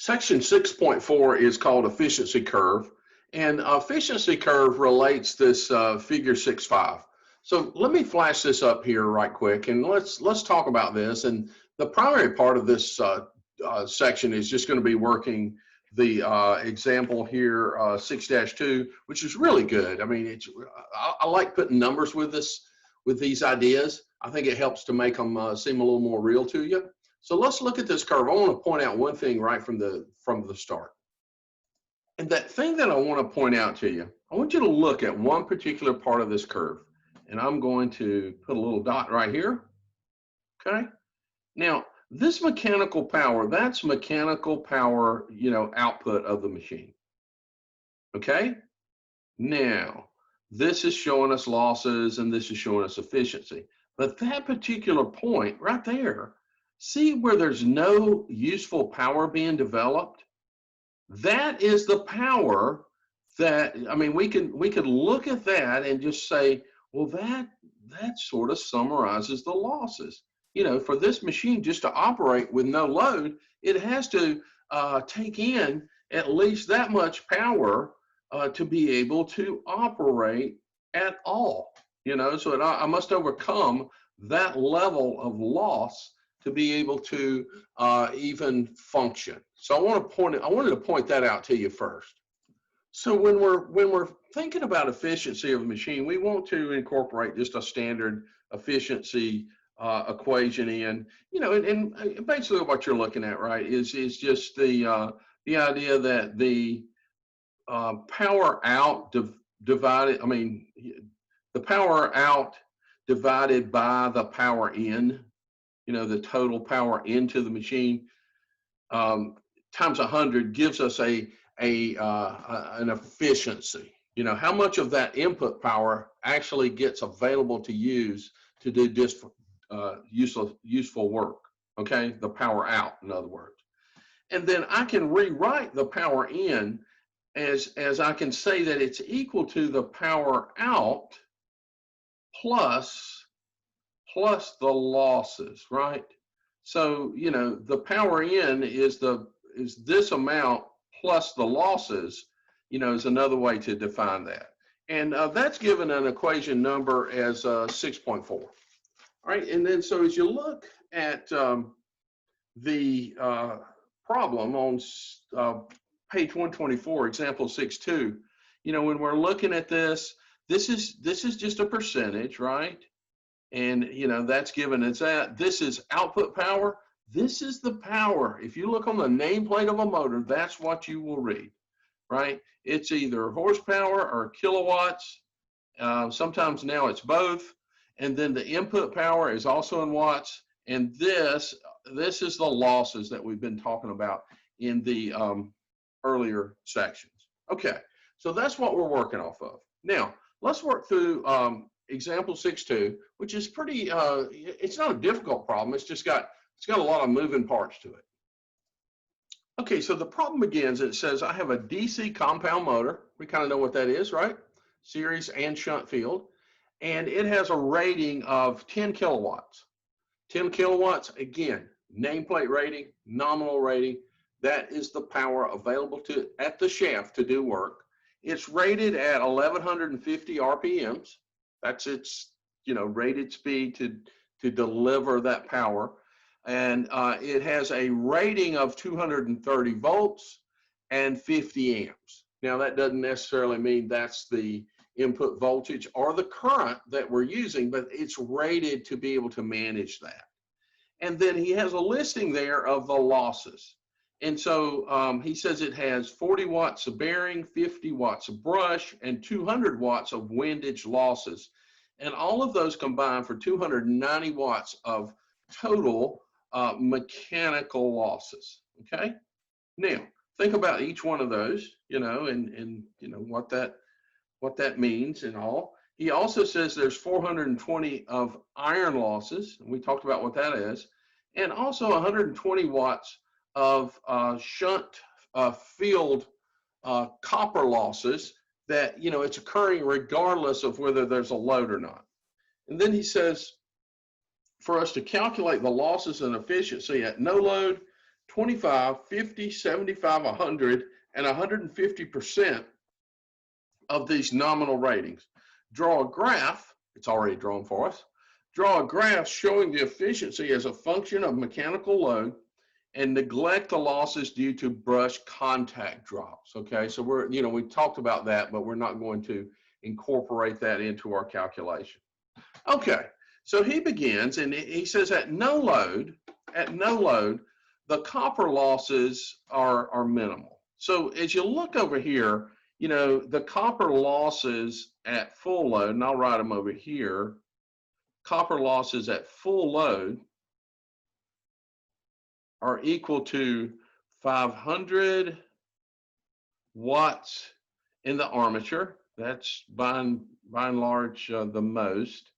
Section 6.4 is called efficiency curve, and efficiency curve relates this figure 6.5. So let me flash this up here right quick, and let's talk about this. And the primary part of this section is just going to be working the example here, 6-2, which is really good. I mean, I like putting numbers with these ideas. I think it helps to make them seem a little more real to you. So let's look at this curve. I want to point out one thing right from the start. And that thing that I want to point out to you, I want you to look at one particular part of this curve. And I'm going to put a little dot right here. Okay. Now, this mechanical power, that's mechanical power, output of the machine. Okay. Now, this is showing us losses and this is showing us efficiency. But that particular point right there, see where there's no useful power being developed? That is the power that, I mean, we could look at that and just say, well, that sort of summarizes the losses. For this machine just to operate with no load, it has to take in at least that much power to be able to operate at all. So I must overcome that level of loss to be able to even function. So I wanted to point that out to you first. So when we're thinking about efficiency of a machine, we want to incorporate just a standard efficiency equation in, and basically what you're looking at, right, is just the idea that the power out divided, the power out divided by the power in, the total power into the machine times 100 gives us an efficiency. How much of that input power actually gets available to use to do just useful work. Okay, the power out, in other words. And then I can rewrite the power in as I can say that it's equal to the power out plus the losses, right? So, the power in is this amount plus the losses, is another way to define that. And that's given an equation number as 6.4. All right, and then so as you look at the problem on page 124, example 6.2, when we're looking at this is just a percentage, right? And, that's given as that. This is output power. This is the power. If you look on the nameplate of a motor, that's what you will read, right? It's either horsepower or kilowatts. Sometimes now it's both. And then the input power is also in watts. And this is the losses that we've been talking about in the earlier sections. Okay, so that's what we're working off of. Now, let's work through example 6.2, which is pretty, it's not a difficult problem. It's got a lot of moving parts to it. Okay, so the problem begins, it says I have a DC compound motor. We kind of know what that is, right? Series and shunt field. And it has a rating of 10 kilowatts. 10 kilowatts, again, nameplate rating, nominal rating. That is the power available at the shaft to do work. It's rated at 1150 RPMs. That's its, rated speed to deliver that power. And it has a rating of 230 volts and 50 amps. Now, that doesn't necessarily mean that's the input voltage or the current that we're using, but it's rated to be able to manage that. And then he has a listing there of the losses. And so he says it has 40 watts of bearing, 50 watts of brush, and 200 watts of windage losses. And all of those combine for 290 watts of total mechanical losses. Okay. Now, think about each one of those, and what that means and all. He also says there's 420 of iron losses, and we talked about what that is, and also 120 watts of shunt field copper losses that, it's occurring regardless of whether there's a load or not. And then he says, for us to calculate the losses and efficiency at no load, 25, 50, 75, 100, and 150% of these nominal ratings. Draw a graph, it's already drawn for us. Draw a graph showing the efficiency as a function of mechanical load and neglect the losses due to brush contact drops. Okay, so we talked about that, but we're not going to incorporate that into our calculation. Okay, so he begins and he says at no load, the copper losses are minimal. So as you look over here, the copper losses at full load, and I'll write them over here, copper losses at full load are equal to 500 watts in the armature. That's by and large the most.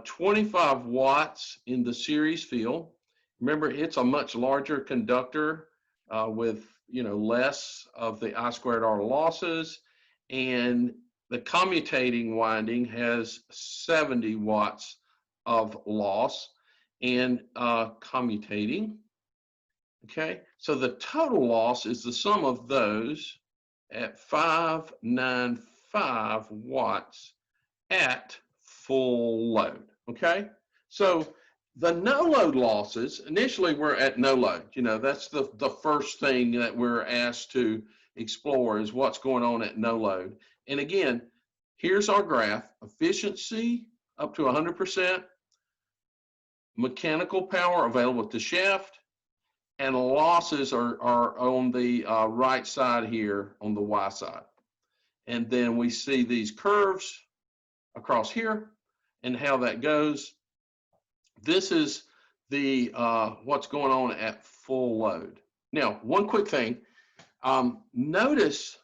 25 watts in the series field. Remember, it's a much larger conductor with less of the I²R losses, and the commutating winding has 70 watts of loss and commutating. Okay, so the total loss is the sum of those at 595 watts at full load. Okay, so the no load losses, initially we're at no load. That's the first thing that we're asked to explore is what's going on at no load. And again, here's our graph: efficiency up to 100%, mechanical power available at the shaft, and losses are on the right side here on the Y side. And then we see these curves across here and how that goes. This is the what's going on at full load. Now, one quick thing, notice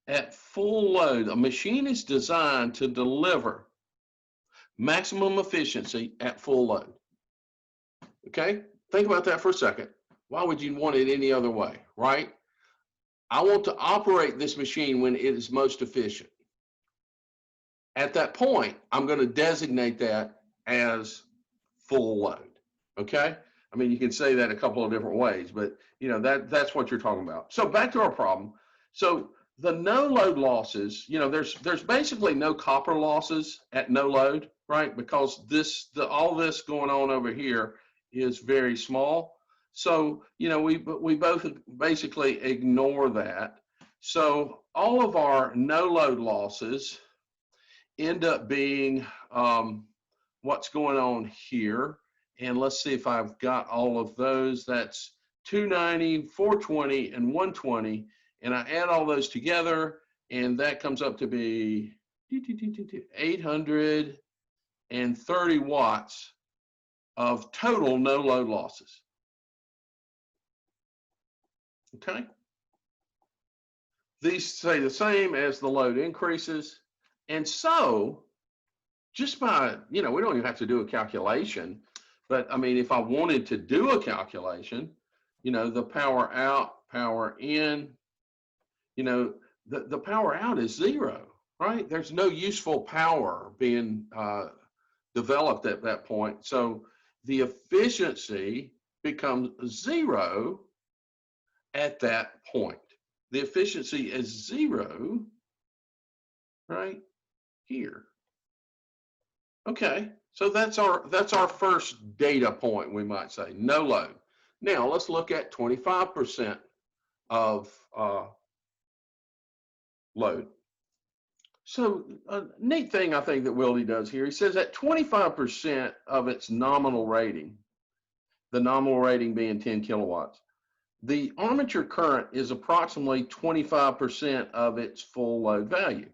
at full load, a machine is designed to deliver maximum efficiency at full load. Okay, think about that for a second. Why would you want it any other way, right? I want to operate this machine when it is most efficient. At that point, I'm going to designate that as full load. Okay, I mean, you can say that a couple of different ways, but that's what you're talking about. So back to our problem. So the no load losses, there's basically no copper losses at no load, right? Because all this going on over here is very small. So we both basically ignore that. So all of our no load losses end up being what's going on here. And let's see if I've got all of those. That's 290, 420, and 120. And I add all those together, and that comes up to be 830 watts of total no load losses. Okay. These stay the same as the load increases. And so just by, we don't even have to do a calculation, but I mean, if I wanted to do a calculation, the power out, power in, the power out is zero, right? There's no useful power being developed at that point. So the efficiency becomes zero at that point. The efficiency is zero right here. Okay, so that's our first data point, we might say, no load. Now let's look at 25% of load. So a neat thing I think that Wilde does here, he says that 25% of its nominal rating, the nominal rating being 10 kilowatts, the armature current is approximately 25% of its full load value.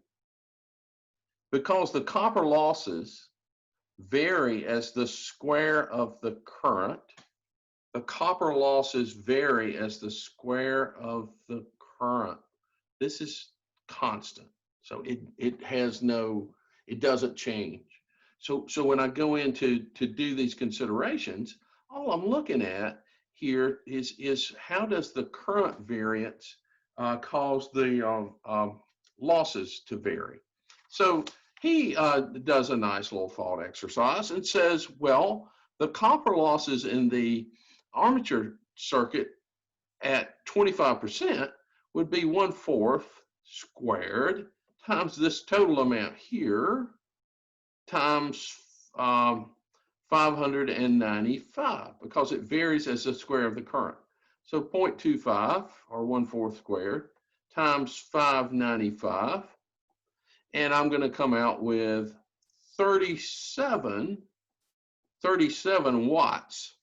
Because the copper losses vary as the square of the current, the copper losses vary as the square of the current. This is constant. So it doesn't change. So when I go in to do these considerations, all I'm looking at here is how does the current variance cause the losses to vary. So he does a nice little thought exercise and says, well, the copper losses in the armature circuit at 25% would be 1/4 squared times this total amount here times 595, because it varies as the square of the current. So 0.25, or 1/4 squared, times 595, and I'm going to come out with 37 watts.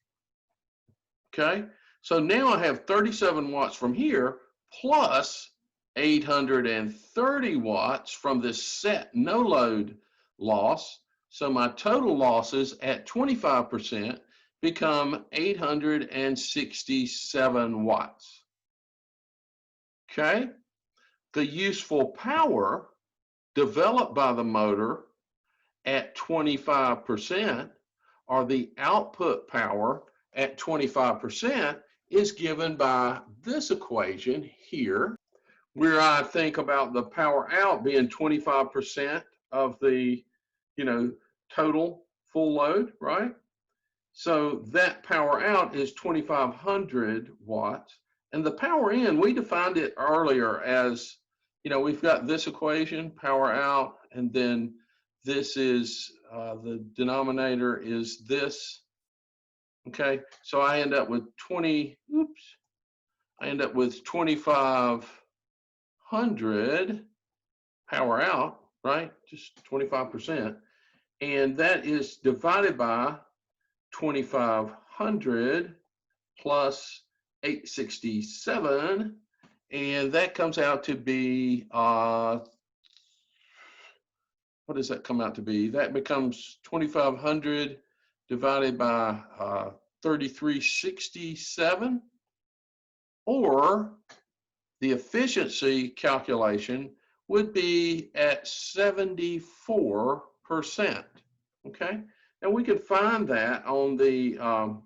Okay, so now I have 37 watts from here plus 830 watts from this set no load loss. So my total losses at 25% become 867 watts. Okay, the useful power developed by the motor at 25%, or the output power at 25%, is given by this equation here, where I think about the power out being 25% of the, total full load, right? So that power out is 2,500 watts. And the power in, we defined it earlier as, we've got this equation, power out, and then this is, the denominator is this. Okay, so I end up with 2,500 power out, right? Just 25%. And that is divided by 2,500 plus 867. And that comes out to be, what does that come out to be? That becomes 2,500 divided by 3367, or the efficiency calculation would be at 74%. Okay, and we could find that on the on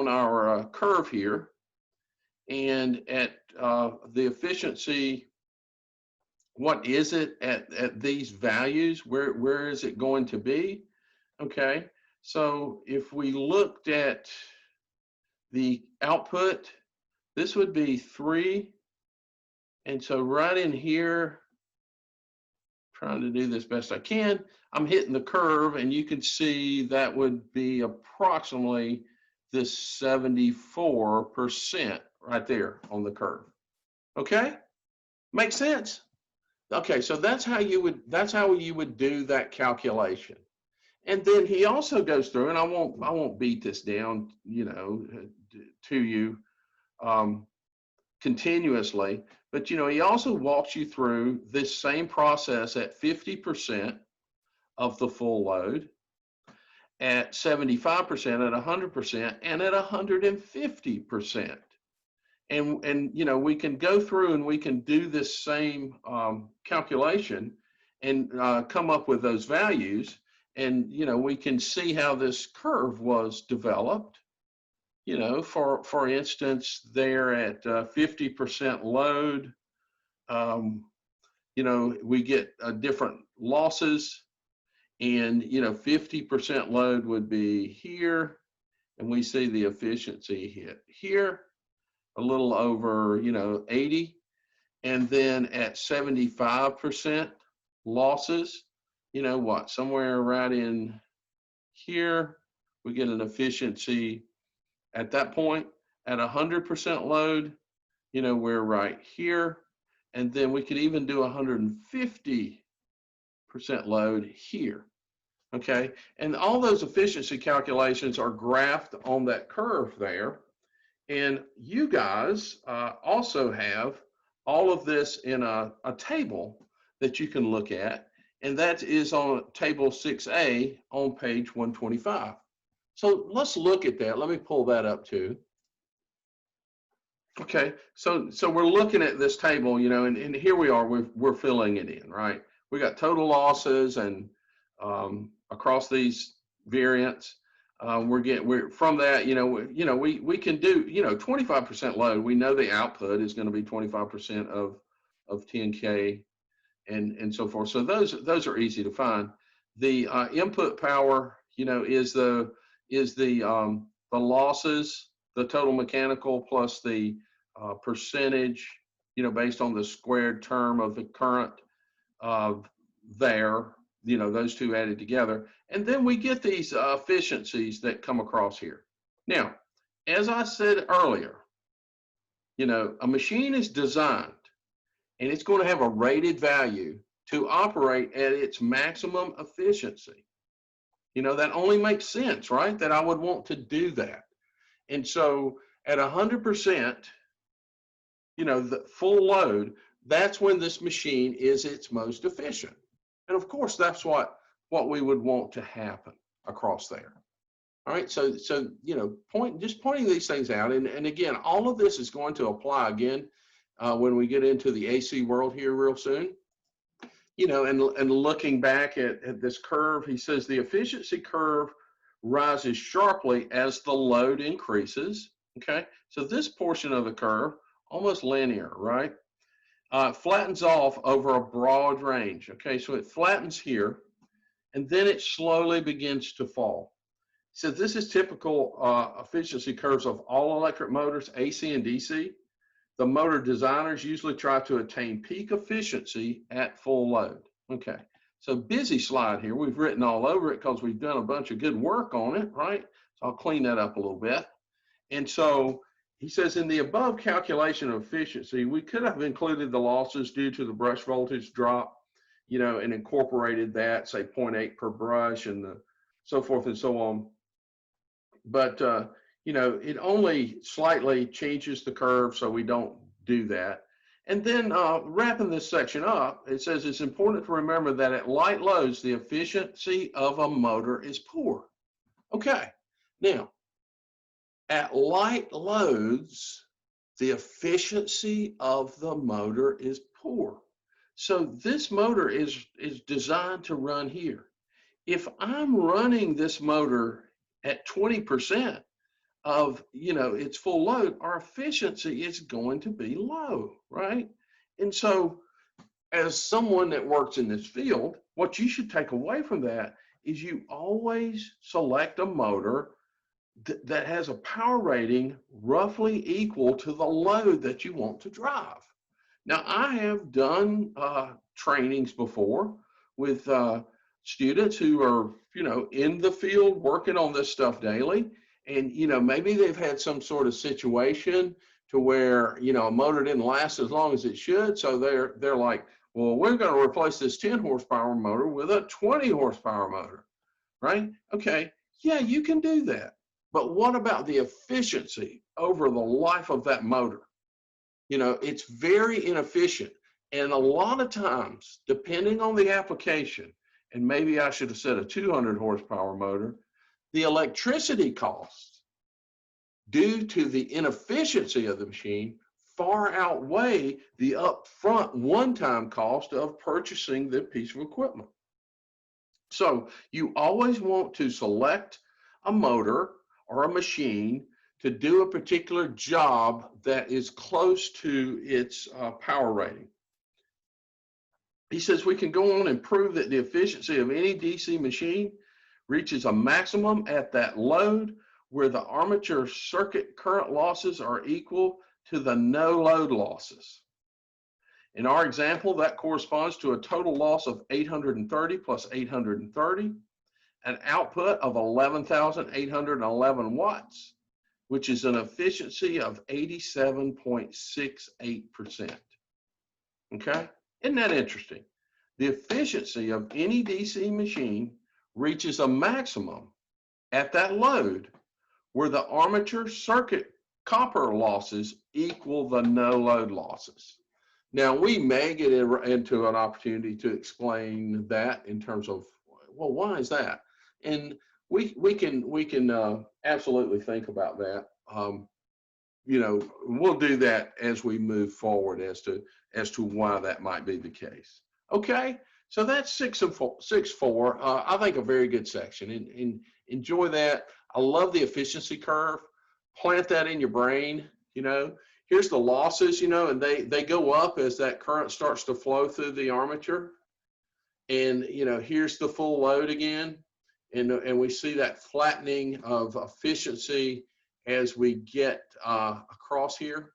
our curve here, and at the efficiency. What is it at these values? Where is it going to be? Okay, so if we looked at the output, this would be 3. And so right in here, trying to do this best I can, I'm hitting the curve, and you can see that would be approximately this 74% right there on the curve. Okay, makes sense? Okay, so that's how you would do that calculation. And then he also goes through, and I won't beat this down, to you continuously, but he also walks you through this same process at 50% of the full load, at 75%, at 100%, and at 150%. And we can go through and we can do this same calculation and come up with those values, and we can see how this curve was developed. For instance, there at 50% load, we get different losses, and 50% load would be here, and we see the efficiency hit here, a little over 80, and then at 75% losses, somewhere right in here, we get an efficiency at that point. At 100% load, we're right here, and then we could even do 150% load here. Okay, and all those efficiency calculations are graphed on that curve there. And you guys also have all of this in a table that you can look at, and that is on table 6A on page 125. So let's look at that. Let me pull that up too. Okay, so we're looking at this table, and here we are, we're filling it in, right? We got total losses, and across these variants, we're from that, we can do, 25% load. We know the output is going to be 25% of 10K and so forth. So those are easy to find. The input power, is the losses the total mechanical plus the percentage, based on the squared term of the current there, those two added together. And then we get these efficiencies that come across here. Now, as I said earlier, a machine is designed and it's going to have a rated value to operate at its maximum efficiency. That only makes sense, right? That I would want to do that. And so at 100%, the full load, that's when this machine is its most efficient. And of course, that's what we would want to happen across there. All right, so pointing these things out, and again, all of this is going to apply again when we get into the AC world here real soon. And looking back at this curve, he says the efficiency curve rises sharply as the load increases. Okay, so this portion of the curve, almost linear, right? Flattens off over a broad range. Okay, so it flattens here, and then it slowly begins to fall. So this is typical efficiency curves of all electric motors, AC and DC. The motor designers usually try to attain peak efficiency at full load. Okay, so busy slide here. We've written all over it because we've done a bunch of good work on it, right? So I'll clean that up a little bit. And so he says in the above calculation of efficiency, we could have included the losses due to the brush voltage drop, and incorporated that, say 0.8 per brush and so forth and so on. But, it only slightly changes the curve, so we don't do that. And then wrapping this section up, it says it's important to remember that at light loads, the efficiency of a motor is poor. Okay, now, at light loads, the efficiency of the motor is poor. So this motor is designed to run here. If I'm running this motor at 20% of its full load, our efficiency is going to be low, right? And so as someone that works in this field, what you should take away from that is you always select a motor that has a power rating roughly equal to the load that you want to drive. Now, I have done trainings before with students who are, in the field working on this stuff daily. And, maybe they've had some sort of situation to where, a motor didn't last as long as it should. So they're like, well, we're going to replace this 10 horsepower motor with a 20 horsepower motor, right? Okay, yeah, you can do that. But what about the efficiency over the life of that motor? It's very inefficient. And a lot of times, depending on the application, and maybe I should have said a 200 horsepower motor, the electricity costs due to the inefficiency of the machine far outweigh the upfront one-time cost of purchasing the piece of equipment. So you always want to select a motor or a machine to do a particular job that is close to its power rating. He says we can go on and prove that the efficiency of any DC machine reaches a maximum at that load where the armature circuit current losses are equal to the no load losses. In our example, that corresponds to a total loss of 830 plus 830, an output of 11,811 watts, which is an efficiency of 87.68%. Okay, isn't that interesting? The efficiency of any DC machine reaches a maximum at that load where the armature circuit copper losses equal the no load losses. Now, we may get into an opportunity to explain that in terms of, well, why is that? And we can absolutely think about that. We'll do that as we move forward as to why that might be the case. Okay, so that's 6.4. I think a very good section, and enjoy that. I love the efficiency curve. Plant that in your brain. Here's the losses. And they go up as that current starts to flow through the armature. And here's the full load again, and we see that flattening of efficiency as we get across here,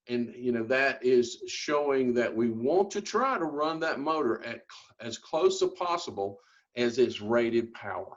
and that is showing that we want to try to run that motor at as close as possible as its rated power.